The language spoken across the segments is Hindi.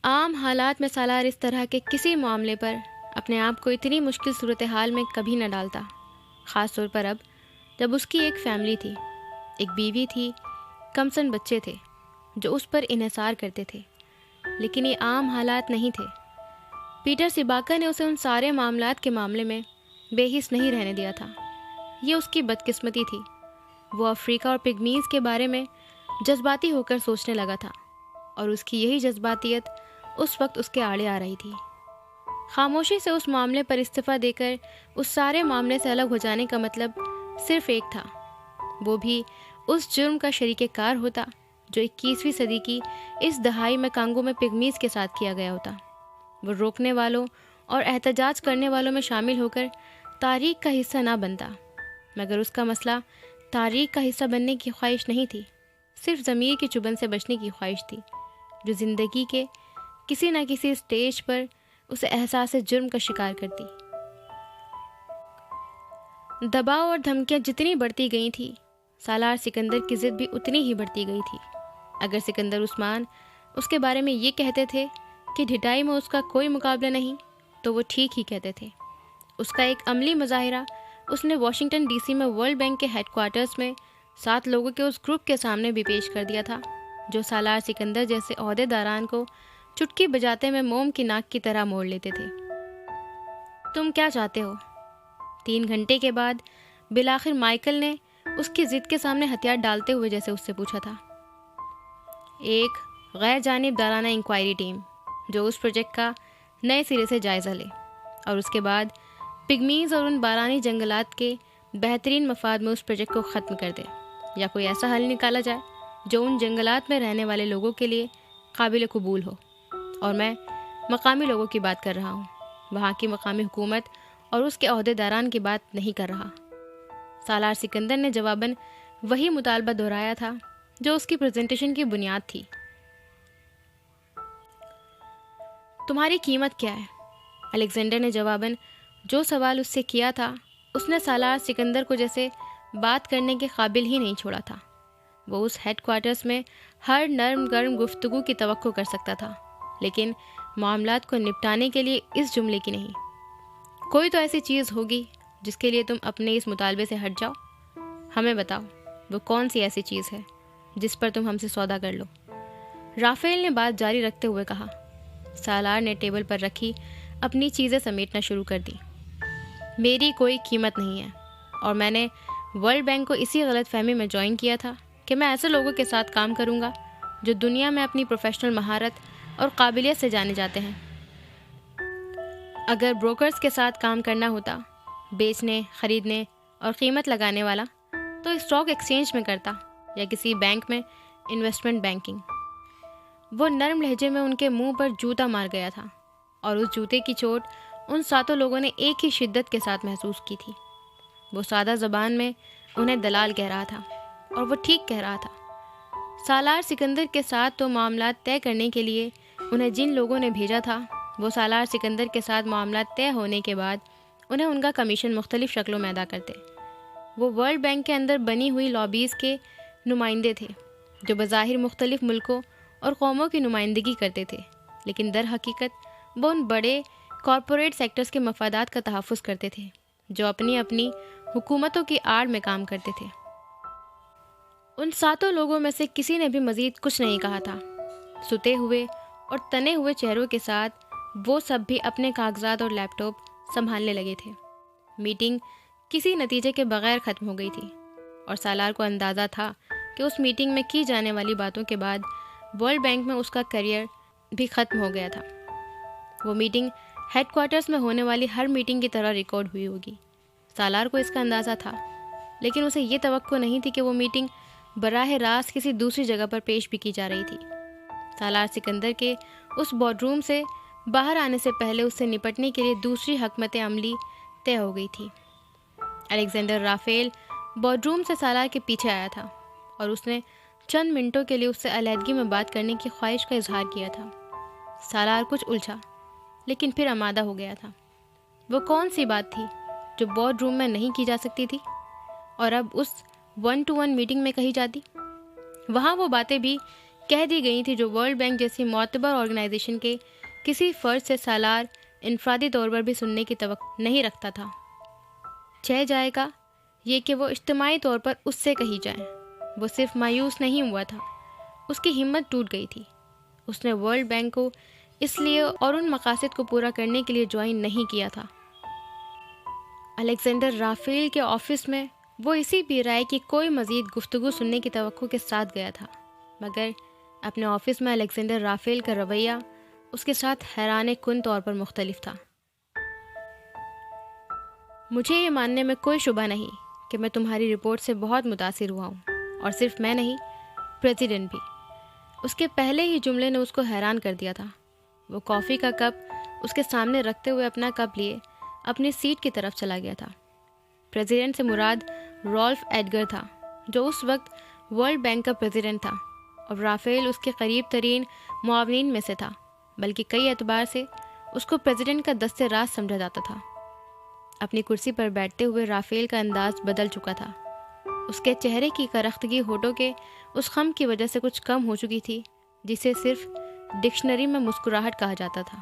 आम हालात में सालार इस तरह के किसी मामले पर अपने आप को इतनी मुश्किल सूरत हाल में कभी न डालता, ख़ास तौर पर अब जब उसकी एक फैमिली थी, एक बीवी थी, कमसन बच्चे थे जो उस पर इन्हिसार करते थे। लेकिन ये आम हालात नहीं थे। पीटर सिबाका ने उसे उन सारे मामलात के मामले में बेहिस नहीं रहने दिया था। ये उसकी बदकिस्मती थी। वो अफ्रीका और पिग्मीज़ के बारे में जज्बाती होकर सोचने लगा था और उसकी यही जज्बातियत उस वक्त उसके आड़े आ रही थी। खामोशी से उस मामले पर इस्तीफ़ा देकर उस सारे मामले से अलग हो जाने का मतलब सिर्फ एक था, वो भी उस जुर्म का शरीके-कार होता जो 21वीं सदी की इस दहाई में कांगो में पिग्मीज़ के साथ किया गया होता। वो रोकने वालों और एहतजाज करने वालों में शामिल होकर तारीख का हिस्सा ना बनता, मगर उसका मसला तारीख का हिस्सा बनने की ख्वाहिश नहीं थी, सिर्फ ज़मीर की चुभन से बचने की ख्वाहिश थी जो ज़िंदगी के किसी न किसी स्टेज पर उसे एहसास जुर्म का शिकार करती। दबाव और धमकियाँ जितनी बढ़ती गई थी, सालार सिकंदर की ज़िद भी उतनी ही बढ़ती गई थी। अगर सिकंदर उस्मान उसके बारे में ये कहते थे कि ढिठाई में उसका कोई मुकाबला नहीं, तो वो ठीक ही कहते थे। उसका एक अमली मुजाहिरा उसने वाशिंगटन डीसी में वर्ल्ड बैंक के हेडक्वार्टर्स में 7 लोगों के उस ग्रुप के सामने भी पेश कर दिया था जो सालार सिकंदर जैसे ओहदेदारान को चुटकी बजाते में मोम की नाक की तरह मोड़ लेते थे। तुम क्या चाहते हो? 3 घंटे के बाद बिलाखिर माइकल ने उसकी जिद के सामने हथियार डालते हुए जैसे उससे पूछा था। एक गैर जानिबदाराना इंक्वायरी टीम जो उस प्रोजेक्ट का नए सिरे से जायज़ा ले और उसके बाद पिग्मीज़ और उन बारानी जंगलात के बेहतरीन मफाद में उस प्रोजेक्ट को ख़त्म कर दे, या कोई ऐसा हल निकाला जाए जो उन जंगलात में रहने वाले लोगों के लिए काबिल कबूल हो। और मैं मकामी लोगों की बात कर रहा हूँ, वहाँ की मकामी हुकूमत और उसके ओहदेदारान की बात नहीं कर रहा। सालार सिकंदर ने जवाबन वही मुतालबा दोहराया था जो उसकी प्रेजेंटेशन की बुनियाद थी। तुम्हारी कीमत क्या है? अलेक्जेंडर ने जवाबन जो सवाल उससे किया था, उसने सालार सिकंदर को जैसे बात करने के काबिल ही नहीं छोड़ा था। वो उस हेडक्वार्टर्स में हर नर्म गर्म गुफ्तगू की तवक्को कर सकता था, लेकिन मामलात को निपटाने के लिए इस जुमले की नहीं। कोई तो ऐसी चीज़ होगी जिसके लिए तुम अपने इस मुतालबे से हट जाओ। हमें बताओ, वो कौन सी ऐसी चीज़ है जिस पर तुम हमसे सौदा कर लो? राफेल ने बात जारी रखते हुए कहा। सालार ने टेबल पर रखी अपनी चीज़ें समेटना शुरू कर दी। मेरी कोई कीमत नहीं है और मैंने वर्ल्ड बैंक को इसी गलत फहमी में ज्वाइन किया था कि मैं ऐसे लोगों के साथ काम करूंगा जो दुनिया में अपनी प्रोफेशनल महारत और काबिलियत से जाने जाते हैं। अगर ब्रोकर्स के साथ काम करना होता, बेचने, ख़रीदने और कीमत लगाने वाला, तो स्टॉक एक्सचेंज में करता या किसी बैंक में इन्वेस्टमेंट बैंकिंग। वो नरम लहजे में उनके मुंह पर जूता मार गया था और उस जूते की चोट उन 7 लोगों ने एक ही शिद्दत के साथ महसूस की थी। वो सादा ज़बान में उन्हें दलाल कह रहा था और वो ठीक कह रहा था। सालार सिकंदर के साथ तो मामला तय करने के लिए उन्हें जिन लोगों ने भेजा था, वो सालार सिकंदर के साथ मामला तय होने के बाद उन्हें उनका कमीशन मुख्तलिफ शक्लों में अदा करते। वो वर्ल्ड बैंक के अंदर बनी हुई लॉबीज़ के नुमाइंदे थे जो बज़ाहिर मुख्तलिफ मुल्कों और कौमों की नुमाइंदगी करते थे, लेकिन दर हकीकत वो उन बड़े कॉरपोरेट सेक्टर्स के मफादात का तहफ़्फ़ुज़ करते थे जो अपनी अपनी हुकूमतों की आड़ में काम करते थे। उन 7 लोगों में से किसी ने भी मज़ीद कुछ नहीं कहा था। सुते हुए और तने हुए चेहरों के साथ वो सब भी अपने कागजात और लैपटॉप संभालने लगे थे। मीटिंग किसी नतीजे के बगैर ख़त्म हो गई थी और सालार को अंदाज़ा था कि उस मीटिंग में की जाने वाली बातों के बाद वर्ल्ड बैंक में उसका करियर भी ख़त्म हो गया था। वो मीटिंग हेडक्वार्टर्स में होने वाली हर मीटिंग की तरह रिकॉर्ड हुई होगी। सालार को इसका अंदाज़ा था, लेकिन उसे ये तवक्को नहीं थी कि वो मीटिंग बराह रास्त किसी दूसरी जगह पर पेश भी की जा रही थी। सालार सिकंदर के उस बोर्डरूम से बाहर आने से पहले उससे निपटने के लिए दूसरी हकमत अमली तय हो गई थी। अलेक्जेंडर राफेल बोर्डरूम से सालार के पीछे आया था और उसने चंद मिनटों के लिए उससे अलहदगी में बात करने की ख्वाहिश का इजहार किया था। सालार कुछ उलझा, लेकिन फिर आमादा हो गया था। वो कौन सी बात थी जो बोर्डरूम में नहीं की जा सकती थी और अब उस 1-to-1 मीटिंग में कही जाती? वहाँ वो बातें भी कह दी गई थी, जो वर्ल्ड बैंक जैसी मोतबर ऑर्गेनाइजेशन के किसी फ़र्ज से सालार इनफरादी तौर पर भी सुनने की तवक्को नहीं रखता था। चाहे जाएगा ये कि वो इज्तिमाई तौर पर उससे कही जाए। वो सिर्फ मायूस नहीं हुआ था, उसकी हिम्मत टूट गई थी। उसने वर्ल्ड बैंक को इसलिए और उन मकासद को पूरा करने के लिए ज्वाइन नहीं किया था। अलेक्जेंडर राफेल के ऑफिस में वो इसी बेराय की कोई मज़ीद गुफ्तगू सुनने की तवक्को के साथ गया था, मगर अपने ऑफिस में अलेक्जेंडर राफेल का रवैया उसके साथ हैरान कुन तौर पर मुख्तलिफ था। मुझे ये मानने में कोई शुबा नहीं कि मैं तुम्हारी रिपोर्ट से बहुत मुतासिर हुआ हूँ, और सिर्फ मैं नहीं, प्रेसिडेंट भी। उसके पहले ही जुमले ने उसको हैरान कर दिया था। वो कॉफ़ी का कप उसके सामने रखते हुए अपना कप लिए अपनी सीट की तरफ चला गया था। प्रेसिडेंट से मुराद रॉल्फ एडगर था, जो उस वक्त वर्ल्ड बैंक का प्रेसिडेंट था, और राफेल उसके करीब तरीन मुआवनीन में से था, बल्कि कई एतबार से उसको प्रेसिडेंट का दस्ते राज समझा जाता था। अपनी कुर्सी पर बैठते हुए राफेल का अंदाज बदल चुका था। उसके चेहरे की करख्तगी होठों के उस खम की वजह से कुछ कम हो चुकी थी, जिसे सिर्फ डिक्शनरी में मुस्कुराहट कहा जाता था,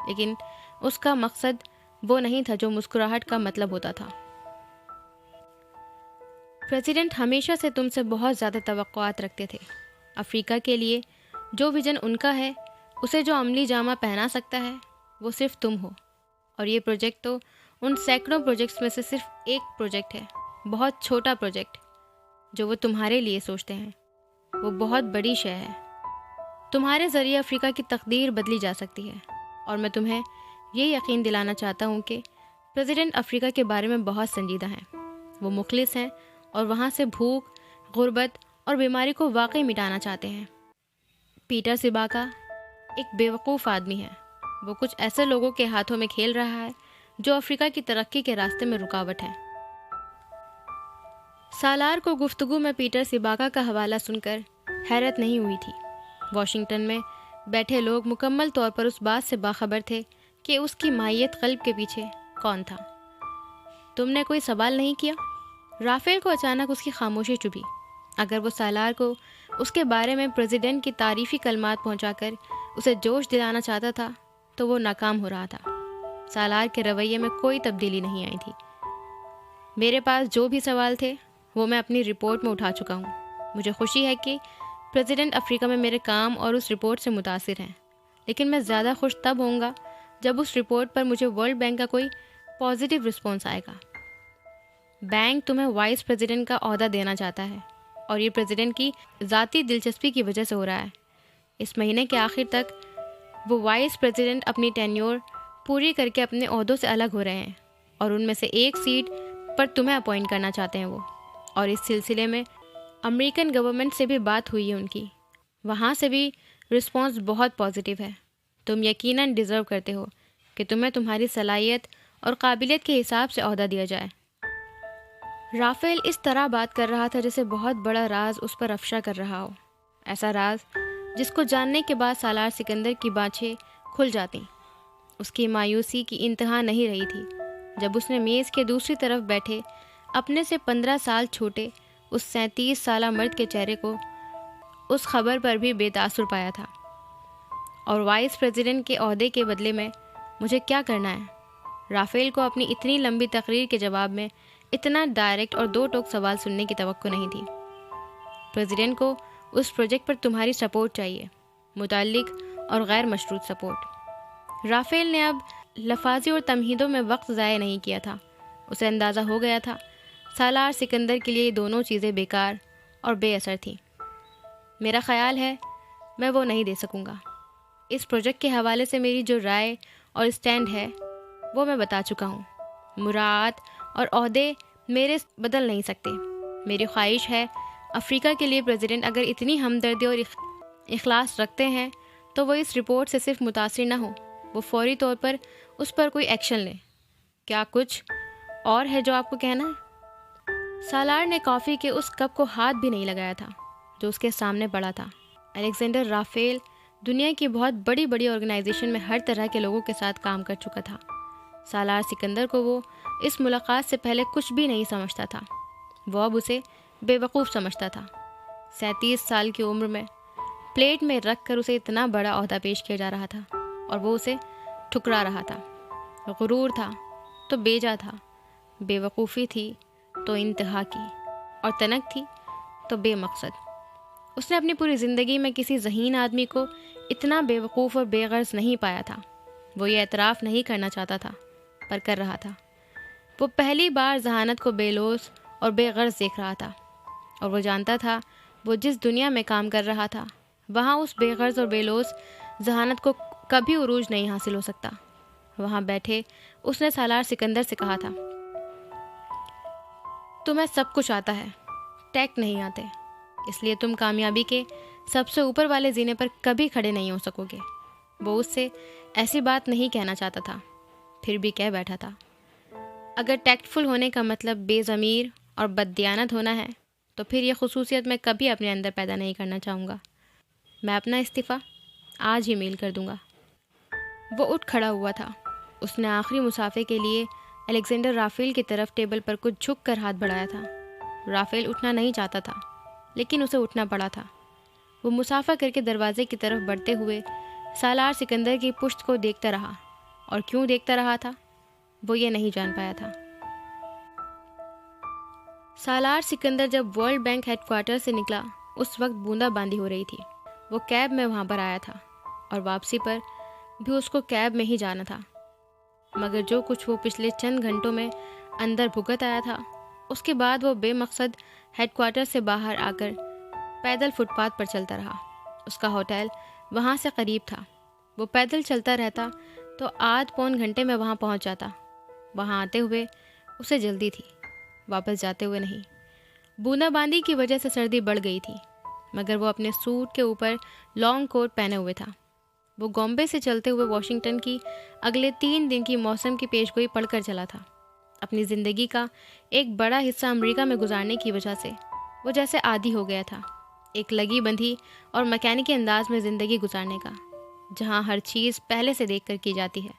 लेकिन उसका मकसद वो नहीं था जो मुस्कुराहट का मतलब होता था। प्रेसिडेंट हमेशा से तुमसे बहुत ज़्यादा तवक्कुआत रखते थे। अफ्रीका के लिए जो विजन उनका है, उसे जो अमली जामा पहना सकता है, वो सिर्फ तुम हो। और ये प्रोजेक्ट तो उन सैकड़ों प्रोजेक्ट्स में से सिर्फ एक प्रोजेक्ट है, बहुत छोटा प्रोजेक्ट जो वो तुम्हारे लिए सोचते हैं। वो बहुत बड़ी शय है। तुम्हारे ज़रिए अफ्रीका की तकदीर बदली जा सकती है, और मैं तुम्हें ये यकीन दिलाना चाहता हूँ कि प्रेसिडेंट अफ्रीका के बारे में बहुत संजीदा हैं। वो मुखलिस हैं और वहाँ से भूख, गुर्बत और बीमारी को वाकई मिटाना चाहते हैं। पीटर सिबाका एक बेवकूफ़ आदमी है। वो कुछ ऐसे लोगों के हाथों में खेल रहा है जो अफ्रीका की तरक्की के रास्ते में रुकावट है। सालार को गुफ्तगू में पीटर सिबाका का हवाला सुनकर हैरत नहीं हुई थी। वॉशिंगटन में बैठे लोग मुकम्मल तौर पर उस बात से बाखबर थे कि उसकी माहियत क़ल्ब के पीछे कौन था। तुमने कोई सवाल नहीं किया? राफेल को अचानक उसकी खामोशी चुभी। अगर वो सालार को उसके बारे में प्रेसिडेंट की तारीफ़ी कलमात पहुंचाकर उसे जोश दिलाना चाहता था, तो वो नाकाम हो रहा था। सालार के रवैये में कोई तब्दीली नहीं आई थी। मेरे पास जो भी सवाल थे वो मैं अपनी रिपोर्ट में उठा चुका हूँ। मुझे खुशी है कि प्रेसिडेंट अफ्रीका में मेरे काम और उस रिपोर्ट से मुतासिर हैं, लेकिन मैं ज़्यादा खुश तब होऊंगा जब उस रिपोर्ट पर मुझे वर्ल्ड बैंक का कोई पॉजिटिव रिस्पॉन्स आएगा। बैंक तुम्हें वाइस प्रेसिडेंट का ओहदा देना चाहता है, और ये प्रेसिडेंट की ज़ाती दिलचस्पी की वजह से हो रहा है। इस महीने के आखिर तक वो वाइस प्रेसिडेंट अपनी टेन्योर पूरी करके अपने ओहदों से अलग हो रहे हैं, और उनमें से एक सीट पर तुम्हें अपॉइंट करना चाहते हैं वो। और इस सिलसिले में अमेरिकन गवर्नमेंट से भी बात हुई है उनकी। वहाँ से भी रिस्पॉन्स बहुत पॉजिटिव है। तुम यकीनन डिज़र्व करते हो कि तुम्हें तुम्हारी सलाहियत और काबिलियत के हिसाब से ओहदा दिया जाए। राफेल इस तरह बात कर रहा था जैसे बहुत बड़ा राज उस पर अफशा कर रहा हो, ऐसा राज जिसको जानने के बाद सालार सिकंदर की बाँछें खुल जाती। उसकी मायूसी की इंतहा नहीं रही थी जब उसने मेज़ के दूसरी तरफ बैठे अपने से 15 साल छोटे उस 37 साला मर्द के चेहरे को उस खबर पर भी बेतासुर पाया था। और वाइस प्रेसिडेंट के ओहदे के बदले में मुझे क्या करना है? राफेल को अपनी इतनी लंबी तकरीर के जवाब में इतना डायरेक्ट और दो टोक सवाल सुनने की तवक्को नहीं थी। प्रेसिडेंट को उस प्रोजेक्ट पर तुम्हारी सपोर्ट चाहिए, मुताल्लिक और गैर मशरूत सपोर्ट। राफेल ने अब लफाजी और तमहीदों में वक्त ज़ाया नहीं किया था। उसे अंदाज़ा हो गया था सालार सिकंदर के लिए ये दोनों चीज़ें बेकार और बेअसर थीं। मेरा ख़याल है मैं वो नहीं दे सकूँगा। इस प्रोजेक्ट के हवाले से मेरी जो राय और स्टैंड है वो मैं बता चुका हूँ। मुराद और ओहदे मेरे बदल नहीं सकते। मेरी ख्वाहिश है अफ्रीका के लिए प्रेसिडेंट अगर इतनी हमदर्दी और इखलास रखते हैं तो वो इस रिपोर्ट से सिर्फ मुतासिर ना हो, वो फौरी तौर पर उस पर कोई एक्शन लें। क्या कुछ और है जो आपको कहना है? सालार ने कॉफ़ी के उस कप को हाथ भी नहीं लगाया था जो उसके सामने पड़ा था। अलेक्जेंडर राफेल दुनिया की बहुत बड़ी बड़ी ऑर्गेनाइजेशन में हर तरह के लोगों के साथ काम कर चुका था। सालार सिकंदर को वो इस मुलाकात से पहले कुछ भी नहीं समझता था। वो अब उसे बेवकूफ़ समझता था। 37 साल की उम्र में प्लेट में रख कर उसे इतना बड़ा ओहदा पेश किया जा रहा था और वो उसे ठुकरा रहा था। गुरूर था तो बेजा था, बेवकूफ़ी थी तो इंतहा की, और तनक थी तो बेमकसद। उसने अपनी पूरी ज़िंदगी में किसी ज़हीन आदमी को इतना बेवकूफ़ और बेगर्ज नहीं पाया था। वो ये एतराफ़ नहीं करना चाहता था, पर कर रहा था। वो पहली बार जहानत को बेलोस और बेगर्ज देख रहा था, और वो जानता था वो जिस दुनिया में काम कर रहा था वहाँ उस बेगर्ज और बेलोस जहानत को कभी उरूज नहीं हासिल हो सकता। वहाँ बैठे उसने सालार सिकंदर से कहा था, तुम्हें सब कुछ आता है, टैक नहीं आते, इसलिए तुम कामयाबी के सबसे ऊपर वाले जीने पर कभी खड़े नहीं हो सकोगे। वो उससे ऐसी बात नहीं कहना चाहता था, फिर भी कह बैठा था। अगर टैक्टफुल होने का मतलब बेज़मीर और बददियानत होना है तो फिर यह खुसूसियत मैं कभी अपने अंदर पैदा नहीं करना चाहूँगा। मैं अपना इस्तीफ़ा आज ही मेल कर दूँगा। वो उठ खड़ा हुआ था। उसने आखिरी मुसाफे के लिए अलेक्जेंडर राफेल की तरफ टेबल पर कुछ झुक कर हाथ बढ़ाया था। राफेल उठना नहीं चाहता था, लेकिन उसे उठना पड़ा था। वो मुसाफा करके दरवाजे की तरफ बढ़ते हुए सालार सिकंदर की पुश्त को देखता रहा, और क्यों देखता रहा था वो ये नहीं जान पाया था। सालार सिकंदर जब वर्ल्ड बैंक हेडक्वार्टर से निकला उस वक्त बूंदाबांदी हो रही थी। वो कैब में वहाँ पर आया था और वापसी पर भी उसको कैब में ही जाना था। मगर जो कुछ वो पिछले चंद घंटों में अंदर भुगत आया था, उसके बाद वो बेमकसद हेडक्वार्टर से बाहर आकर पैदल फुटपाथ पर चलता रहा। उसका होटल वहाँ से करीब था। वो पैदल चलता रहता तो आध पौन घंटे में वहाँ पहुँच जाता। वहाँ आते हुए उसे जल्दी थी, वापस जाते हुए नहीं। बूंदाबांदी की वजह से सर्दी बढ़ गई थी, मगर वो अपने सूट के ऊपर लॉन्ग कोट पहने हुए था। वो बॉम्बे से चलते हुए वॉशिंगटन की अगले 3 दिन की मौसम की पेशगोई पढ़कर चला था। अपनी ज़िंदगी का एक बड़ा हिस्सा अमेरिका में गुजारने की वजह से वो जैसे आदी हो गया था, एक लगी बंधी और मैकेनिकी अंदाज में ज़िंदगी गुजारने का, जहाँ हर चीज़ पहले से देखकर की जाती है।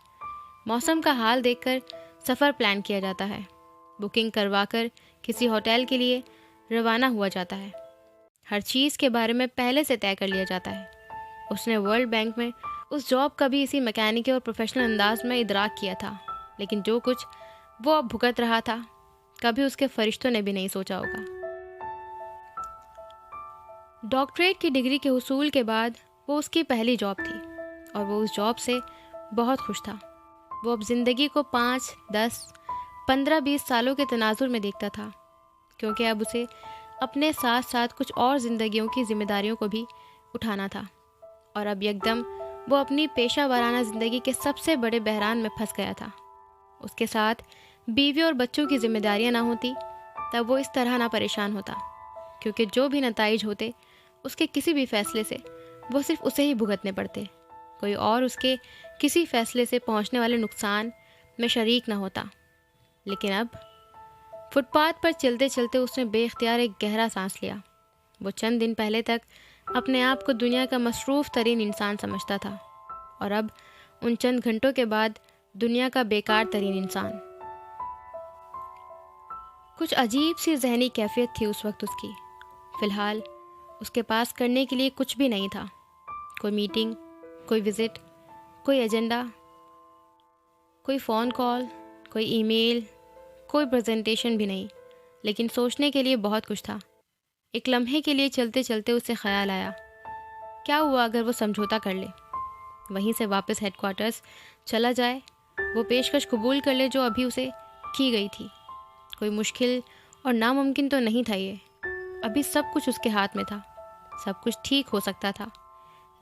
मौसम का हाल देखकर सफ़र प्लान किया जाता है, बुकिंग करवाकर किसी होटल के लिए रवाना हुआ जाता है। हर चीज़ के बारे में पहले से तय कर लिया जाता है। उसने वर्ल्ड बैंक में उस जॉब का भी इसी मैकेनिकी और प्रोफेशनल अंदाज में इदराक किया था, लेकिन जो कुछ वो अब भुगत रहा था कभी उसके फरिश्तों ने भी नहीं सोचा होगा। डॉक्टरेट की डिग्री के हुसूल के बाद वो उसकी पहली जॉब थी और वो उस जॉब से बहुत खुश था। वो अब ज़िंदगी को 5, 10, 15, 20 सालों के तनाजुर में देखता था, क्योंकि अब उसे अपने साथ साथ कुछ और ज़िंदगियों की जिम्मेदारियों को भी उठाना था। और अब यकदम वो अपनी पेशा वाराना ज़िंदगी के सबसे बड़े बहरान में फंस गया था। उसके साथ बीवी और बच्चों की जिम्मेदारियां ना होती तब वो इस तरह ना परेशान होता, क्योंकि जो भी नताइज होते उसके किसी भी फैसले से वो सिर्फ उसे ही भुगतने पड़ते। कोई और उसके किसी फैसले से पहुंचने वाले नुकसान में शरीक ना होता। लेकिन अब फुटपाथ पर चलते चलते उसने बेख्तियार एक गहरा सांस लिया। वो चंद दिन पहले तक अपने आप को दुनिया का मसरूफ़ तरीन इंसान समझता था, और अब उन चंद घंटों के बाद दुनिया का बेकार तरीन इंसान। कुछ अजीब सी जहनी कैफियत थी उस वक्त उसकी। फ़िलहाल उसके पास करने के लिए कुछ भी नहीं था। कोई मीटिंग, कोई विज़िट, कोई एजेंडा, कोई फ़ोन कॉल, कोई ईमेल, कोई प्रेजेंटेशन भी नहीं, लेकिन सोचने के लिए बहुत कुछ था। एक लम्हे के लिए चलते चलते उसे ख्याल आया, क्या हुआ अगर वो समझौता कर ले, वहीं से वापस हेडक्वार्टर्स चला जाए, वो पेशकश कबूल कर ले जो अभी उसे की गई थी। कोई मुश्किल और नामुमकिन तो नहीं था ये। अभी सब कुछ उसके हाथ में था, सब कुछ ठीक हो सकता था।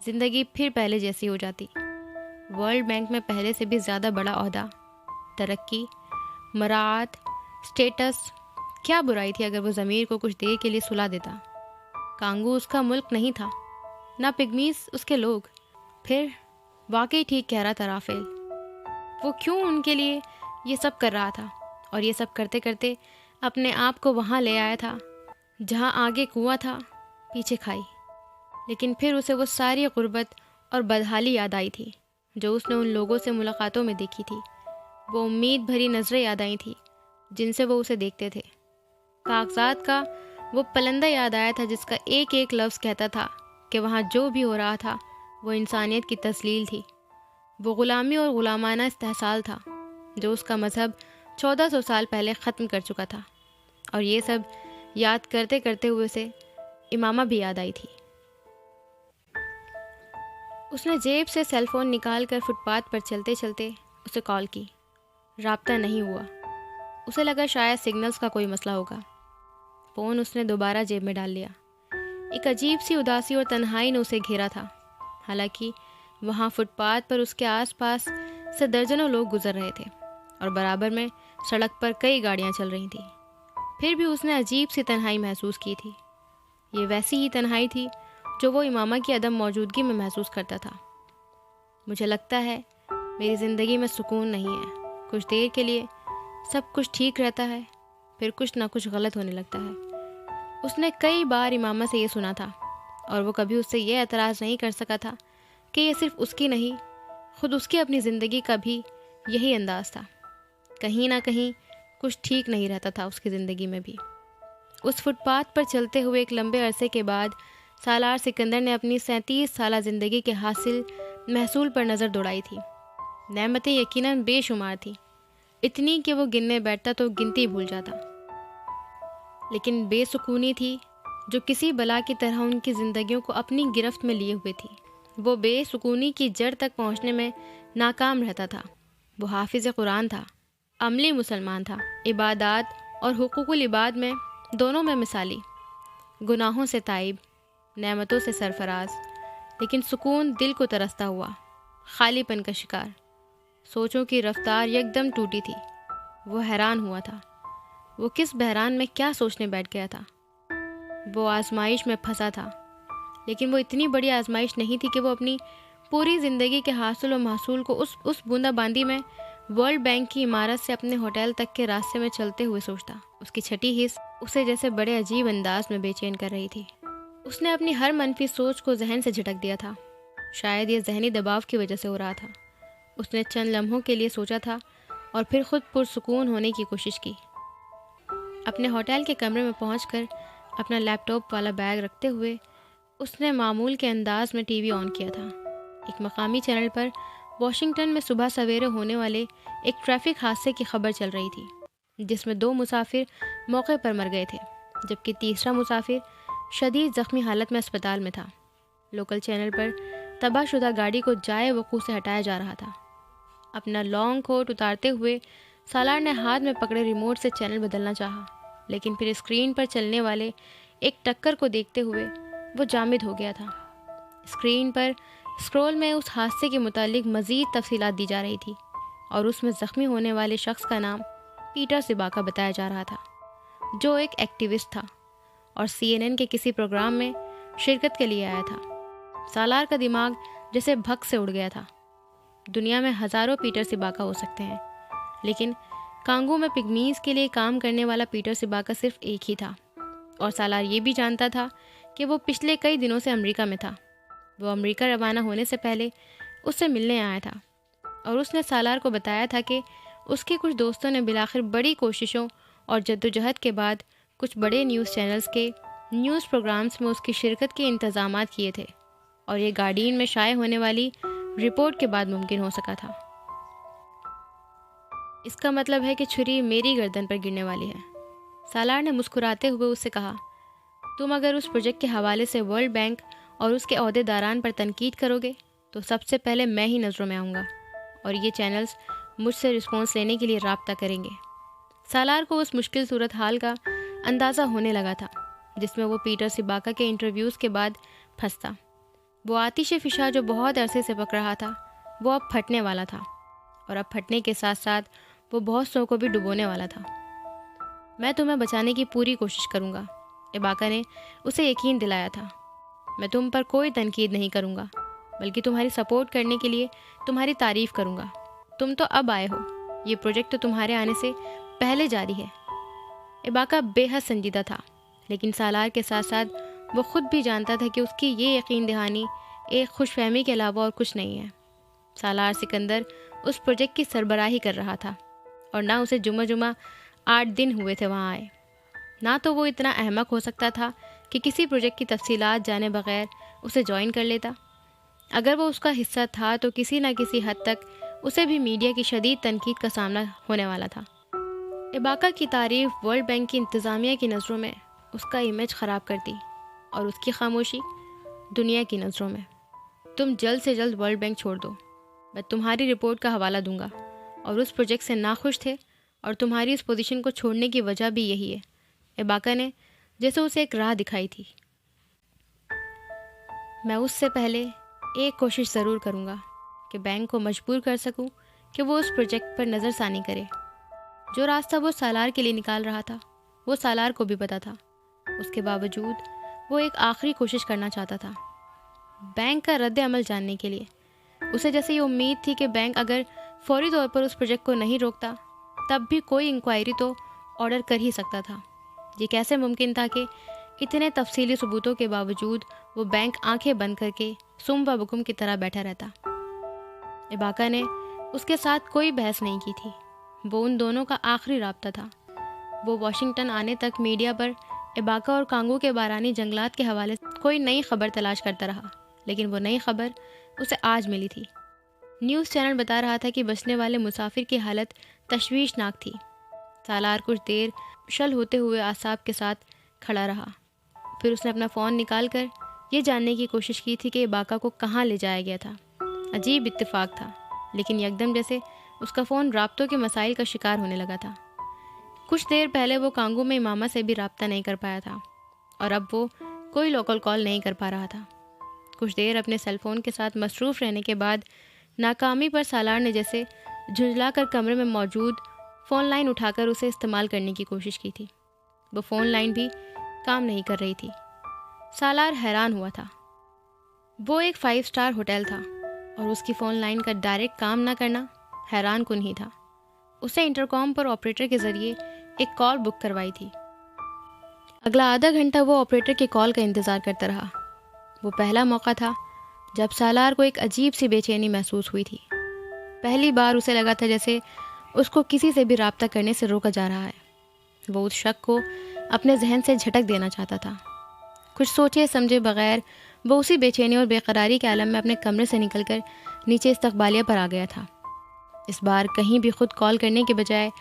ज़िंदगी फिर पहले जैसी हो जाती। वर्ल्ड बैंक में पहले से भी ज़्यादा बड़ा ओहदा, तरक्की, मरात, स्टेटस। क्या बुराई थी अगर वो ज़मीर को कुछ देर के लिए सुला देता। कांगू उसका मुल्क नहीं था, ना पिग्मीज उसके लोग। फिर वाकई ठीक कह रहा था राफेल। वो क्यों उनके लिए ये सब कर रहा था, और ये सब करते करते अपने आप को वहाँ ले आया था जहाँ आगे कुआं था, पीछे खाई। लेकिन फिर उसे वो सारी गुर्बत और बदहाली याद आई थी जो उसने उन लोगों से मुलाकातों में देखी थी। वो उम्मीद भरी नज़रें याद आई थी जिनसे वो उसे देखते थे। कागजात का वो पलंदा याद आया था जिसका एक एक लफ्ज़ कहता था कि वहाँ जो भी हो रहा था वो इंसानियत की तस्लील थी। वो ग़ुलामी और ग़ुलामाना इस्तेहसाल था जो उसका मज़हब 1400 साल पहले ख़त्म कर चुका था। और ये सब याद करते करते हुए से इमामा भी याद आई थी। उसने जेब से सेलफ़ोन निकाल कर फुटपाथ पर चलते चलते उसे कॉल की। राब्ता नहीं हुआ। उसे लगा शायद सिग्नल्स का कोई मसला होगा। फ़ोन उसने दोबारा जेब में डाल लिया। एक अजीब सी उदासी और तन्हाई ने उसे घेरा था। हालांकि वहाँ फुटपाथ पर उसके आसपास से दर्जनों लोग गुजर रहे थे और बराबर में सड़क पर कई गाड़ियाँ चल रही थीं। फिर भी उसने अजीब सी तन्हाई महसूस की थी। ये वैसी ही तन्हाई थी जो वो इमामा की अदम मौजूदगी में महसूस करता था। मुझे लगता है मेरी ज़िंदगी में सुकून नहीं है। कुछ देर के लिए सब कुछ ठीक रहता है, फिर कुछ ना कुछ गलत होने लगता है। उसने कई बार इमामा से ये सुना था और वो कभी उससे ये एतराज़ नहीं कर सका था कि ये सिर्फ उसकी नहीं, खुद उसकी अपनी ज़िंदगी का भी यही अंदाज़ था। कहीं ना कहीं कुछ ठीक नहीं रहता था उसकी ज़िंदगी में भी। उस फुटपाथ पर चलते हुए एक लंबे अरसे के बाद सालार सिकंदर ने अपनी 37 साला ज़िंदगी के हासिल महसूल पर नज़र दौड़ाई थी। नेमतें यकीनन बेशुमार थी, इतनी कि वो गिनने बैठता तो गिनती भूल जाता। लेकिन बेसुकूनी थी जो किसी बला की तरह उनकी ज़िंदगियों को अपनी गिरफ्त में लिए हुए थी। वो बेसुकूनी की जड़ तक पहुंचने में नाकाम रहता था। वो हाफिज़ कुरान था, अमली मुसलमान था, इबादात और हुकूकुल इबाद में दोनों में मिसाली, गुनाहों से ताइब, नेमतों से सरफराज, लेकिन सुकून दिल को तरसता हुआ, खालीपन का शिकार। सोचों की रफ्तार यकदम टूटी थी। वो हैरान हुआ था वो किस बहरान में क्या सोचने बैठ गया था। वो आजमाइश में फंसा था, लेकिन वो इतनी बड़ी आजमाइश नहीं थी कि वो अपनी पूरी ज़िंदगी के हासिल और महसूल को उस बूंदाबांदी में वर्ल्ड बैंक की इमारत से अपने होटल तक के रास्ते में चलते हुए सोचता। उसकी छठी हिस्स उसे जैसे बड़े अजीब अंदाज में बेचैन कर रही थी। उसने अपनी हर मनफी सोच को जहन से झटक दिया था। शायद ये जहनी दबाव की वजह से हो रहा था। उसने चंद लम्हों के लिए सोचा था और फिर खुद पुरसुकून होने की कोशिश की। अपने होटल के कमरे में पहुंचकर अपना लैपटॉप वाला बैग रखते हुए उसने मामूल के अंदाज में टीवी ऑन किया था। एक मकामी चैनल पर वाशिंगटन में सुबह सवेरे होने वाले एक ट्रैफिक हादसे की खबर चल रही थी, जिसमें 2 मुसाफिर मौके पर मर गए थे, जबकि तीसरा मुसाफिर शदीद ज़ख्मी हालत में अस्पताल में था। लोकल चैनल पर तबाहशुदा गाड़ी को जाए वकूफ़ से हटाया जा रहा था। अपना लॉन्ग कोट उतारते हुए सालार ने हाथ में पकड़े रिमोट से चैनल बदलना चाहा, लेकिन फिर स्क्रीन पर चलने वाले एक टक्कर को देखते हुए वो जामिद हो गया था। स्क्रीन पर स्क्रॉल में उस हादसे के मुतालिक मज़ीद तफसीलात दी जा रही थी और उसमें ज़ख्मी होने वाले शख्स का नाम पीटर सिबाका बताया जा रहा था, जो एक एक्टिविस्ट था और CNN के किसी प्रोग्राम में शिरकत के लिए आया था। सालार का दिमाग जैसे भग से उड़ गया था। दुनिया में हज़ारों पीटर सिबाका हो सकते हैं, लेकिन कांगो में पिग्मीज़ के लिए काम करने वाला पीटर सिबाका सिर्फ एक ही था। और सालार ये भी जानता था कि वो पिछले कई दिनों से अमेरिका में था। वो अमेरिका रवाना होने से पहले उससे मिलने आया था और उसने सालार को बताया था कि उसके कुछ दोस्तों ने बिलाखिर बड़ी कोशिशों और जद्दोजहद के बाद कुछ बड़े न्यूज़ चैनल्स के न्यूज़ प्रोग्राम्स में उसकी शिरकत के इंतज़ामात किए थे और ये गार्डियन में शाये होने वाली रिपोर्ट के बाद मुमकिन हो सका था। इसका मतलब है कि छुरी मेरी गर्दन पर गिरने वाली है। सालार ने मुस्कुराते हुए उससे कहा, तुम अगर उस प्रोजेक्ट के हवाले से वर्ल्ड बैंक और उसके अहदेदारान पर तनकीद करोगे तो सबसे पहले मैं ही नज़रों में आऊँगा और ये चैनल्स मुझसे रिस्पॉन्स लेने के लिए राब्ता करेंगे। सालार को उस मुश्किल सूरत हाल का अंदाज़ा होने लगा था जिसमें वो पीटर सिबाका के इंटरव्यूज़ के बाद फंसता। वो आतिश फ़िशा जो बहुत अरसे से पक रहा था वो अब फटने वाला था और अब फटने के साथ साथ वो बहुत सौ को भी डुबोने वाला था। मैं तुम्हें बचाने की पूरी कोशिश करूँगा, इबाका ने उसे यकीन दिलाया था। मैं तुम पर कोई तनकीद नहीं करूँगा, बल्कि तुम्हारी सपोर्ट करने के लिए तुम्हारी तारीफ़ करूँगा। तुम तो अब आए हो, ये प्रोजेक्ट तो तुम्हारे आने से पहले जारी है। इबाका बेहद संजीदा था, लेकिन सालार के साथ साथ वो ख़ुद भी जानता था कि उसकी ये यकीन दहानी एक खुशफहमी के अलावा और कुछ नहीं है। सालार सिकंदर उस प्रोजेक्ट की सरबराही कर रहा था और ना उसे जुमा 8 दिन हुए थे वहाँ आए। ना तो वो इतना अहमक हो सकता था कि किसी प्रोजेक्ट की तफसीलात जाने बगैर उसे ज्वाइन कर लेता। अगर वो उसका हिस्सा था तो किसी न किसी हद तक उसे भी मीडिया की शदीद तनकीद का सामना होने वाला था। इबाका की तारीफ वर्ल्ड बैंक की इंतज़ामिया की नज़रों में उसका इमेज ख़राब करती और उसकी खामोशी दुनिया की नज़रों में। तुम जल्द से जल्द वर्ल्ड बैंक छोड़ दो, मैं तुम्हारी रिपोर्ट का हवाला दूंगा। और उस प्रोजेक्ट से नाखुश थे और तुम्हारी इस पोजीशन को छोड़ने की वजह भी यही है। इबाका ने जैसे उसे एक राह दिखाई थी। मैं उससे पहले एक कोशिश ज़रूर करूँगा कि बैंक को मजबूर कर सकूँ कि वो उस प्रोजेक्ट पर नज़रसानी करे। जो रास्ता वो सालार के लिए निकाल रहा था वो सालार को भी पता था। उसके बावजूद वो एक आखिरी कोशिश करना चाहता था बैंक का रद्द अमल जानने के लिए। उसे जैसे ये उम्मीद थी कि बैंक अगर फौरी तौर पर उस प्रोजेक्ट को नहीं रोकता तब भी कोई इंक्वायरी तो ऑर्डर कर ही सकता था। ये कैसे मुमकिन था कि इतने तफसीली सबूतों के बावजूद वो बैंक आंखें बंद करके सुम व बुकुम की तरह बैठा रहता। इबाका ने उसके साथ कोई बहस नहीं की थी। वो उन दोनों का आखिरी राब्ता था। वो वॉशिंगटन आने तक मीडिया पर इबाका और कांगो के बारानी जंगलात के हवाले से कोई नई खबर तलाश करता रहा, लेकिन वो नई खबर उसे आज मिली थी। न्यूज़ चैनल बता रहा था कि बचने वाले मुसाफिर की हालत तशवीशनाक थी। सालार कुछ देर शल होते हुए आसाब के साथ खड़ा रहा। फिर उसने अपना फ़ोन निकाल कर ये जानने की कोशिश की थी कि इबाका को कहाँ ले जाया गया था। अजीब इत्तेफाक था, लेकिन यकदम जैसे उसका फ़ोन राब्तों के मसाइल का शिकार होने लगा था। कुछ देर पहले वो कांगो में इमामा से भी राब्ता नहीं कर पाया था और अब वो कोई लोकल कॉल नहीं कर पा रहा था। कुछ देर अपने सेलफोन के साथ मसरूफ़ रहने के बाद नाकामी पर सालार ने जैसे झुंझलाकर कमरे में मौजूद फ़ोन लाइन उठाकर उसे इस्तेमाल करने की कोशिश की थी। वो फ़ोन लाइन भी काम नहीं कर रही थी। सालार हैरान हुआ था। वो एक 5 स्टार होटल था और उसकी फ़ोन लाइन का डायरेक्ट काम ना करना हैरान कुन ही था। उसे इंटरकॉम पर ऑपरेटर के ज़रिए एक कॉल बुक करवाई थी। अगला आधा घंटा वो ऑपरेटर के कॉल का इंतज़ार करता रहा। वो पहला मौका था जब सालार को एक अजीब सी बेचैनी महसूस हुई थी। पहली बार उसे लगा था जैसे उसको किसी से भी राब्ता करने से रोका जा रहा है। वो उस शक को अपने जहन से झटक देना चाहता था। कुछ सोचे समझे बगैर वो उसी बेचैनी और बेकरारी के आलम में अपने कमरे से निकलकर नीचे इस्तकबालिया पर आ गया था। इस बार कहीं भी खुद कॉल करने के बजाय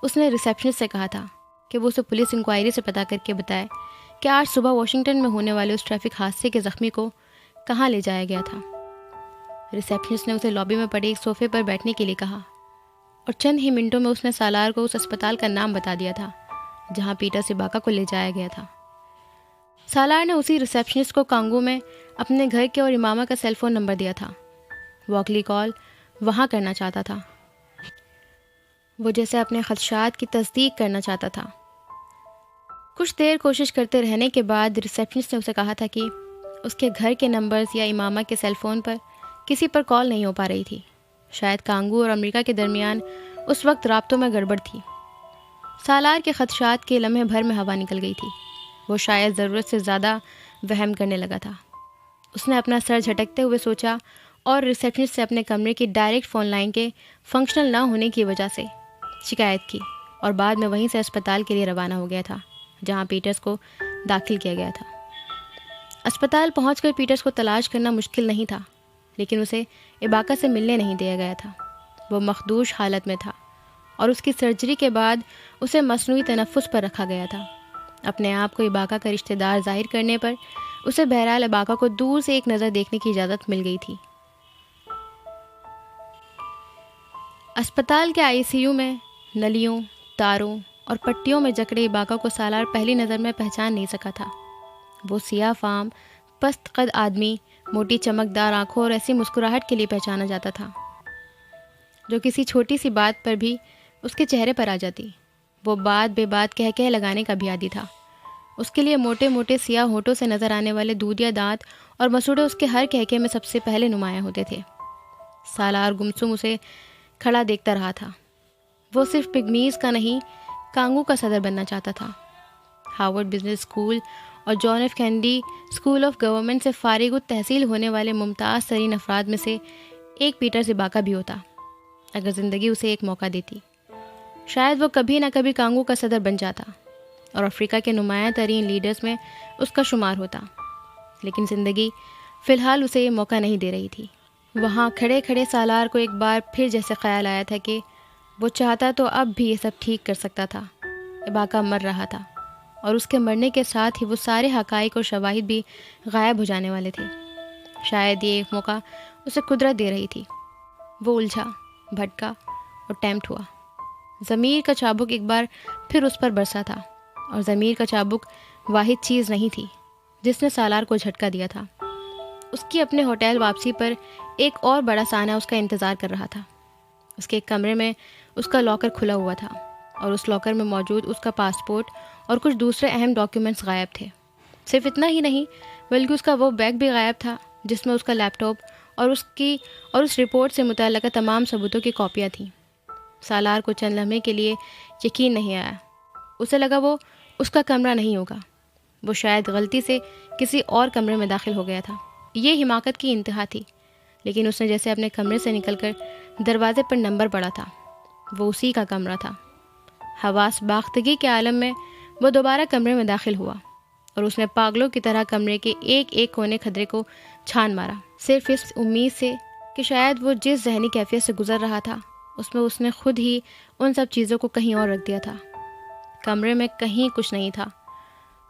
उसने रिसेप्शनिस्ट से कहा था कि वो उसे पुलिस इंक्वायरी से पता करके बताए कि आज सुबह वॉशिंगटन में होने वाले उस ट्रैफिक हादसे के ज़ख्मी को कहाँ ले जाया गया था। रिसेप्शनिस्ट ने उसे लॉबी में पड़े एक सोफे पर बैठने के लिए कहा और चंद ही मिनटों में उसने सालार को उस अस्पताल का नाम बता दिया था जहाँ पीटर इबाका को ले जाया गया था। सालार ने उसी रिसेप्शनिस्ट को कांगो में अपने घर के और इमामा का सेलफोन नंबर दिया था। वो अगली कॉल वहाँ करना चाहता था। वो जैसे अपने खदशात की तस्दीक करना चाहता था। कुछ देर कोशिश करते रहने के बाद रिसेप्शनिस्ट ने उसे कहा था कि उसके घर के नंबर्स या इमामा के सेलफोन पर किसी पर कॉल नहीं हो पा रही थी। शायद कांगो और अमेरिका के दरमियान उस वक्त राब्तों में गड़बड़ थी। सालार के खदशात के लम्हे भर में हवा निकल गई थी। वो शायद ज़रूरत से ज़्यादा वहम करने लगा था। उसने अपना सर झटकते हुए सोचा और रिसेप्शनिस्ट से अपने कमरे की डायरेक्ट फ़ोन लाइन के फंक्शनल ना होने की वजह से शिकायत की और बाद में वहीं से अस्पताल के लिए रवाना हो गया था जहां पीटर्स को दाखिल किया गया था। अस्पताल पहुंचकर पीटर्स को तलाश करना मुश्किल नहीं था, लेकिन उसे इबाका से मिलने नहीं दिया गया था। वो मखदूश हालत में था और उसकी सर्जरी के बाद उसे मसनूई तनफ़ुस पर रखा गया था। अपने आप को इबाका का रिश्तेदार जाहिर करने पर उसे बहरहाल इबाका को दूर से एक नज़र देखने की इजाज़त मिल गई थी। अस्पताल के आईसीयू में नलियों, तारों और पट्टियों में जकड़े इबाका को सालार पहली नज़र में पहचान नहीं सका था। वो सियाह फाम, पस्त कद आदमी, मोटी चमकदार आंखों और ऐसी मुस्कुराहट के लिए पहचाना जाता था जो किसी छोटी सी बात पर भी उसके चेहरे पर आ जाती। वो बात बेबात कह कह लगाने का भी आदी था। उसके लिए मोटे मोटे सियाह होठों से नज़र आने वाले दूधिया दांत और मसूड़े उसके हर कहके में सबसे पहले नुमायां होते थे। सालार गुमसुम उसे खड़ा देखता रहा था। वो सिर्फ पिग्मीज़ का नहीं, कांगो का सदर बनना चाहता था। हार्वर्ड बिजनेस स्कूल और John F Kennedy school of government से फारिग तहसील होने वाले मुमताज़ तरीन अफराद में से एक पीटर इबाका भी होता अगर ज़िंदगी उसे एक मौका देती। शायद वो कभी ना कभी कांगो का सदर बन जाता और अफ्रीका के नुमायां तरीन लीडर्स में उसका शुमार होता। लेकिन ज़िंदगी फ़िलहाल उसे ये मौका नहीं दे रही थी। वहाँ खड़े खड़े सालार को एक बार फिर जैसे ख्याल आया था कि वो चाहता तो अब भी ये सब ठीक कर सकता था। इबाका मर रहा था और उसके मरने के साथ ही वो सारे हक़ाइक़ और शवाहिद भी गायब हो जाने वाले थे। शायद ये एक मौका उसे कुदरत दे रही थी। वो उलझा, भटका और टेम्प्ट हुआ। ज़मीर का चाबुक एक बार फिर उस पर बरसा था और ज़मीर का चाबुक वाहिद चीज़ नहीं थी जिसने सालार को झटका दिया था। उसकी अपने होटल वापसी पर एक और बड़ा साना उसका इंतज़ार कर रहा था। उसके एक कमरे में उसका लॉकर खुला हुआ था और उस लॉकर में मौजूद उसका पासपोर्ट और कुछ दूसरे अहम डॉक्यूमेंट्स गायब थे। सिर्फ इतना ही नहीं बल्कि उसका वो बैग भी गायब था जिसमें उसका लैपटॉप और उस रिपोर्ट से मुतल्लिक़ तमाम सबूतों की कॉपियाँ थीं। सालार को चंद लम्हे के लिए यकीन नहीं आया। उसे लगा वो उसका कमरा नहीं होगा। वो शायद गलती से किसी और कमरे में दाखिल हो गया था। ये हिमाकत की इंतहा थी, लेकिन उसने जैसे अपने कमरे से निकलकर दरवाजे पर नंबर पढ़ा था, वो उसी का कमरा था। हवास बाख्तगी के आलम में वो दोबारा कमरे में दाखिल हुआ और उसने पागलों की तरह कमरे के एक एक कोने खदरे को छान मारा, सिर्फ इस उम्मीद से कि शायद वो जिस जहनी कैफियत से गुजर रहा था उसमें उसने खुद ही उन सब चीज़ों को कहीं और रख दिया था। कमरे में कहीं कुछ नहीं था।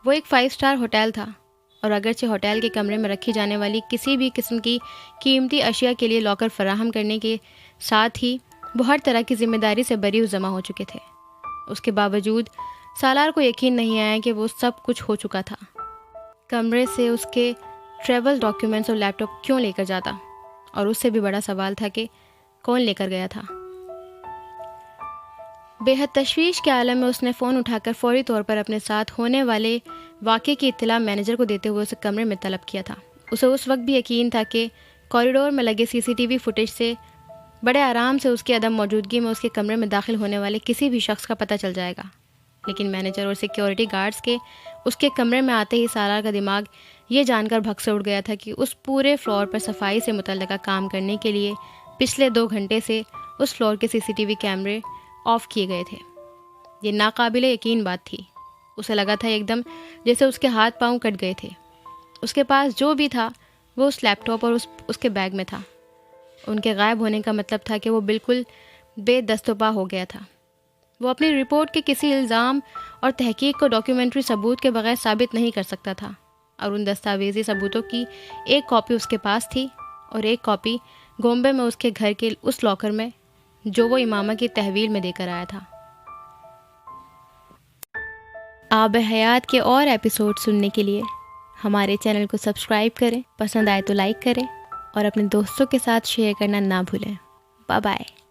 वो एक 5 स्टार होटल था और अगरचे होटल के कमरे में रखी जाने वाली किसी भी किस्म की कीमती अशिया के लिए लॉकर फराहम करने के साथ ही वो हर तरह की जिम्मेदारी से बरी जमा हो चुके थे। उसके बावजूद सालार को यकीन नहीं आया कि वो सब कुछ हो चुका था। कमरे से उसके ट्रैवल डॉक्यूमेंट्स और लैपटॉप क्यों लेकर जाता, और उससे भी बड़ा सवाल था कि कौन लेकर गया था। बेहद तशवीश के आलम में उसने फ़ोन उठाकर फौरी तौर पर अपने साथ होने वाले वाक़े की इत्तला मैनेजर को देते हुए उसे कमरे में तलब किया था। उसे उस वक्त भी यकीन था कि कॉरिडोर में लगे CCTV फुटेज से बड़े आराम से उसकी अदम मौजूदगी में उसके कमरे में दाखिल होने वाले किसी भी शख्स का पता चल जाएगा। लेकिन मैनेजर और सिक्योरिटी गार्ड्स के उसके कमरे में आते ही सालार का दिमाग ये जानकर भग से उड़ गया था कि उस पूरे फ्लोर पर सफाई से मुतल्लिका काम करने के लिए पिछले 2 घंटे से उस फ्लोर के CCTV कैमरे ऑफ किए गए थे। ये नाकाबिले यकीन बात थी। उसे लगा था एकदम जैसे उसके हाथ पांव कट गए थे। उसके पास जो भी था वो उस लैपटॉप और उसके बैग में था। उनके गायब होने का मतलब था कि वो बिल्कुल बेदस्तोपा हो गया था। वो अपनी रिपोर्ट के किसी इल्ज़ाम और तहकीक को डॉक्यूमेंट्री सबूत के बगैर साबित नहीं कर सकता था, और उन दस्तावेजी सबूतों की एक कॉपी उसके पास थी और एक कॉपी बॉम्बे में उसके घर के उस लॉकर में जो वो इमामा की तहवील में देकर आया था। आब हयात के और एपिसोड सुनने के लिए हमारे चैनल को सब्सक्राइब करें, पसंद आए तो लाइक करें और अपने दोस्तों के साथ शेयर करना ना भूलें। Bye bye.